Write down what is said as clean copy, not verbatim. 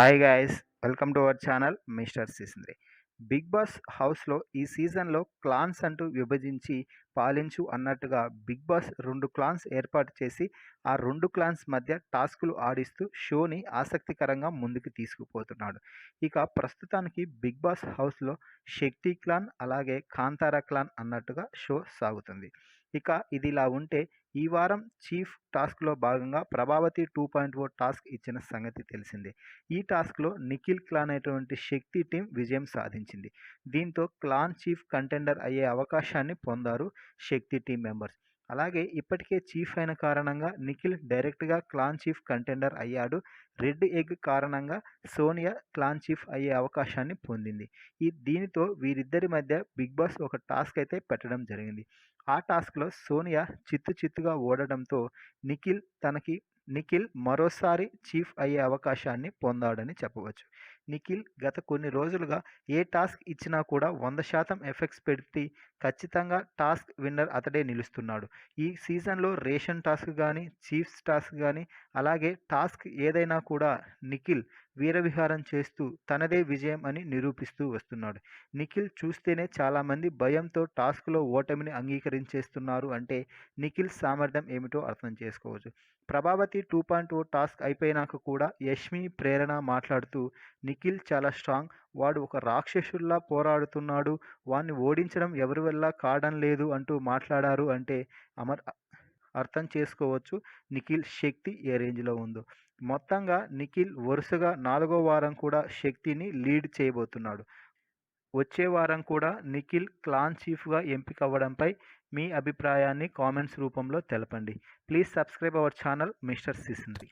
Hi guys, welcome to our channel mister సీసంద్రి. Big boss హౌస్లో ఈ సీజన్లో క్లాన్స్ అంటూ విభజించి పాలించు అన్నట్టుగా బిగ్ బాస్ 2 క్లాన్స్ ఏర్పాటు చేసి ఆ 2 క్లాన్స్ మధ్య టాస్కులు ఆడిస్తూ షోని ఆసక్తికరంగా ముందుకు తీసుకుపోతున్నాడు. ఇక ప్రస్తుతానికి బిగ్ బాస్ హౌస్లో శక్తి క్లాన్ అలాగే కాంతారా క్లాన్ అన్నట్టుగా షో సాగుతుంది. ఇక ఇదిలా ఉంటే ఈ వారం చీఫ్ టాస్క్లో భాగంగా ప్రభావతి 2.0 టాస్క్ ఇచ్చిన సంగతి తెలిసిందే. ఈ టాస్క్లో నిఖిల్ క్లాన్ అయినటువంటి శక్తి టీం విజయం సాధించింది. దీంతో క్లాన్ చీఫ్ కంటెండర్ అయ్యే అవకాశాన్ని పొందారు శక్తి టీం మెంబర్స్. అలాగే ఇప్పటికే చీఫ్ అయిన కారణంగా నిఖిల్ డైరెక్ట్గా క్లాన్ చీఫ్ కంటెండర్ అయ్యాడు. రెడ్ ఎగ్ కారణంగా సోనియా క్లాన్ చీఫ్ అయ్యే అవకాశాన్ని పొందింది. దీనితో వీరిద్దరి మధ్య బిగ్ బాస్ ఒక టాస్క్ అయితే పెట్టడం జరిగింది. ఆ టాస్క్లో సోనియా చిత్తుగా ఓడడంతో నిఖిల్ మరోసారి చీఫ్ అయ్యే అవకాశాన్ని పొందాడని చెప్పవచ్చు. నిఖిల్ గత కొన్ని రోజులుగా ఏ టాస్క్ ఇచ్చినా కూడా 100% ఎఫెక్ట్స్ పెట్టి ఖచ్చితంగా టాస్క్ విన్నర్ అతడే నిలుస్తున్నాడు. ఈ సీజన్లో రేషన్ టాస్క్ కానీ, చీఫ్స్ టాస్క్ కానీ, అలాగే టాస్క్ ఏదైనా కూడా నిఖిల్ వీరవిహారం చేస్తూ తనదే విజయం అని నిరూపిస్తూ వస్తున్నాడు. నిఖిల్ చూస్తేనే చాలామంది భయంతో టాస్క్లో ఓటమిని అంగీకరించేస్తున్నారు అంటే నిఖిల్ సామర్థ్యం ఏమిటో అర్థం చేసుకోవచ్చు. ప్రభావతి 2.0 టాస్క్ అయిపోయినాక కూడా యష్మి, ప్రేరణ మాట్లాడుతూ నిఖిల్ చాలా స్ట్రాంగ్, వాడు ఒక రాక్షసుల్లా పోరాడుతున్నాడు, వాణ్ణి ఓడించడం ఎవరి వల్ల కావడం లేదు అంటూ మాట్లాడారు అంటే అమర్ అర్థం చేసుకోవచ్చు నిఖిల్ శక్తి ఏ రేంజ్లో ఉందో. మొత్తంగా నిఖిల్ వరుసగా 4వ వారం కూడా శక్తిని లీడ్ చేయబోతున్నాడు. వచ్చే వారం కూడా నిఖిల్ క్లాన్ చీఫ్గా ఎంపికవ్వడంపై మీ అభిప్రాయాన్ని కామెంట్స్ రూపంలో తెలపండి. Please subscribe our channel mister సీసంద్రి.